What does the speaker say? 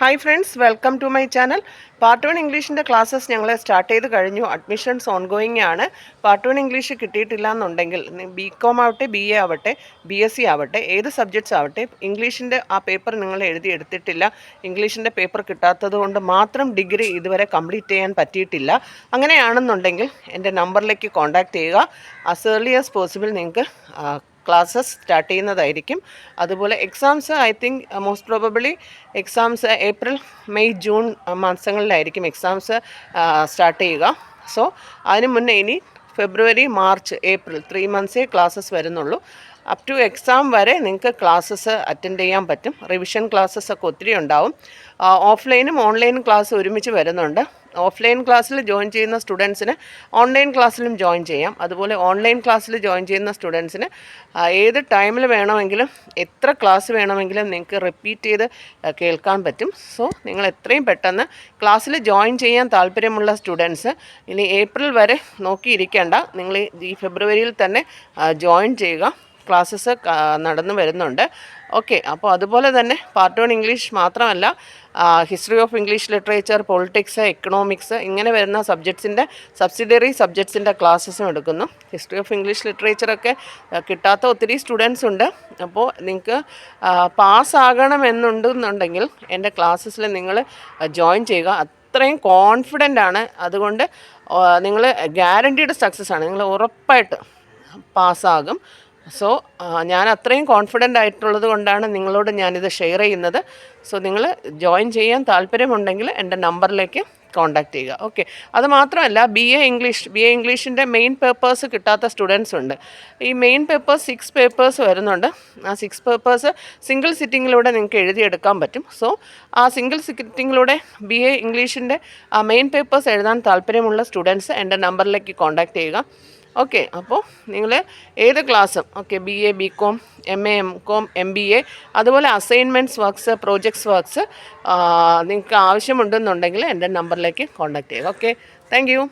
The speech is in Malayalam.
Hi friends, welcome to my channel. Part 1 ഇംഗ്ലീഷിൻ്റെ ക്ലാസ്സസ് ഞങ്ങൾ സ്റ്റാർട്ട് ചെയ്ത് കഴിഞ്ഞു. അഡ്മിഷൻസ് ഓൺഗോയിങ് ആണ്. പാർട്ട് 1 ഇംഗ്ലീഷ് കിട്ടിയിട്ടില്ല എന്നുണ്ടെങ്കിൽ BCom ആവട്ടെ, BA ആവട്ടെ, BSc ആവട്ടെ, ഏത് സബ്ജക്ട്സ് ആവട്ടെ, ഇംഗ്ലീഷിൻ്റെ ആ പേപ്പർ നിങ്ങൾ എടുത്തിട്ടില്ല, ഇംഗ്ലീഷിൻ്റെ പേപ്പർ കിട്ടാത്തത് കൊണ്ട് മാത്രം ഡിഗ്രി ഇതുവരെ കംപ്ലീറ്റ് ചെയ്യാൻ പറ്റിയിട്ടില്ല, അങ്ങനെയാണെന്നുണ്ടെങ്കിൽ എൻ്റെ നമ്പറിലേക്ക് കോൺടാക്റ്റ് ചെയ്യുക. ആസ് ഏർലി ആസ് പോസിബിൾ നിങ്ങൾക്ക് ക്ലാസ്സസ് സ്റ്റാർട്ട് ചെയ്യുന്നതായിരിക്കും. അതുപോലെ exams I think most probably exams April, May, June മാസങ്ങളിലായിരിക്കും എക്സാംസ് സ്റ്റാർട്ട് ചെയ്യുക. സോ അതിന് മുന്നേ ഇനി ഫെബ്രുവരി, മാർച്ച്, ഏപ്രിൽ 3 മന്ത്സേ ക്ലാസ്സസ് വരുന്നുള്ളൂ. അപ് ടു എക്സാം വരെ നിങ്ങൾക്ക് ക്ലാസ്സസ് അറ്റൻഡ് ചെയ്യാൻ പറ്റും. റിവിഷൻ ക്ലാസ്സസ് ഒക്കെ ഒത്തിരി ഉണ്ടാവും. ഓഫ്ലൈനും ഓൺലൈനും ക്ലാസ് ഒരുമിച്ച് വരുന്നുണ്ട്. ഓഫ്ലൈൻ ക്ലാസ്സിൽ ജോയിൻ ചെയ്യുന്ന സ്റ്റുഡൻസിന് ഓൺലൈൻ ക്ലാസ്സിലും ജോയിൻ ചെയ്യാം. അതുപോലെ ഓൺലൈൻ ക്ലാസ്സിൽ ജോയിൻ ചെയ്യുന്ന സ്റ്റുഡൻസിന് ഏത് ടൈമിൽ വേണമെങ്കിലും എത്ര ക്ലാസ് വേണമെങ്കിലും നിങ്ങൾക്ക് റിപ്പീറ്റ് ചെയ്ത് കേൾക്കാൻ പറ്റും. സോ നിങ്ങൾ എത്രയും പെട്ടെന്ന് ക്ലാസ്സിൽ ജോയിൻ ചെയ്യാൻ താല്പര്യമുള്ള സ്റ്റുഡൻസ് ഇനി ഏപ്രിൽ വരെ നോക്കിയിരിക്കേണ്ട, നിങ്ങൾ ഈ ഫെബ്രുവരിയിൽ തന്നെ ജോയിൻ ചെയ്യുക. ക്ലാസ്സസ് നടന്നു വരുന്നുണ്ട്. ഓക്കെ, അപ്പോൾ അതുപോലെ തന്നെ പാർട്ട് 1 ഇംഗ്ലീഷ് മാത്രമല്ല, history of English literature, politics, economics, ഇങ്ങനെ വരുന്ന സബ്ജക്ട്സിൻ്റെ സബ്സിഡിയറി സബ്ജക്ട്സിൻ്റെ ക്ലാസ്സസും എടുക്കുന്നു. ഹിസ്റ്ററി ഓഫ് ഇംഗ്ലീഷ് ലിറ്ററേച്ചറൊക്കെ കിട്ടാത്ത ഒത്തിരി സ്റ്റുഡൻസ് ഉണ്ട്. അപ്പോൾ നിങ്ങൾക്ക് പാസ്സാകണമെന്നുണ്ടെങ്കിൽ എൻ്റെ ക്ലാസ്സസിൽ നിങ്ങൾ ജോയിൻ ചെയ്യുക. അത്രയും കോൺഫിഡൻ്റ് ആണ്. അതുകൊണ്ട് നിങ്ങൾ ഗ്യാരണ്ടീഡ് സക്സസ് ആണ്. നിങ്ങൾ ഉറപ്പായിട്ട് പാസ്സാകും. സോ ഞാൻ അത്രയും കോൺഫിഡൻ്റ് ആയിട്ടുള്ളത് കൊണ്ടാണ് നിങ്ങളോട് ഞാനിത് ഷെയർ ചെയ്യുന്നത്. സോ നിങ്ങൾ ജോയിൻ ചെയ്യാൻ താല്പര്യമുണ്ടെങ്കിൽ എൻ്റെ നമ്പറിലേക്ക് കോൺടാക്റ്റ് ചെയ്യുക. ഓക്കെ, അത് മാത്രമല്ല ബി എ ഇംഗ്ലീഷിൻ്റെ മെയിൻ പേപ്പേഴ്സ് കിട്ടാത്ത സ്റ്റുഡൻസ് ഉണ്ട്. ഈ മെയിൻ പേപ്പേഴ്സ് 6 പേപ്പേഴ്സ് വരുന്നുണ്ട്. ആ 6 പേപ്പേഴ്സ് സിംഗിൾ സിറ്റിങ്ങിലൂടെ നിങ്ങൾക്ക് എഴുതിയെടുക്കാൻ പറ്റും. സോ ആ സിംഗിൾ സിറ്റിങ്ങിലൂടെ BA ഇംഗ്ലീഷിൻ്റെ ആ മെയിൻ പേപ്പേഴ്സ് എഴുതാൻ താല്പര്യമുള്ള സ്റ്റുഡൻസ് എൻ്റെ നമ്പറിലേക്ക് കോൺടാക്റ്റ് ചെയ്യുക. ഓക്കെ, അപ്പോൾ നിങ്ങൾ ഏത് ക്ലാസ്സും BA, BCom, MA, MCom, MBA, അതുപോലെ അസൈൻമെൻറ്റ്സ് വർക്ക്സ്, പ്രോജക്ട്സ് വർക്ക്സ് നിങ്ങൾക്ക് ആവശ്യമുണ്ടെന്നുണ്ടെങ്കിൽ എൻ്റെ നമ്പറിലേക്ക് കോൺടാക്റ്റ് ചെയ്യുക. Okay, thank you.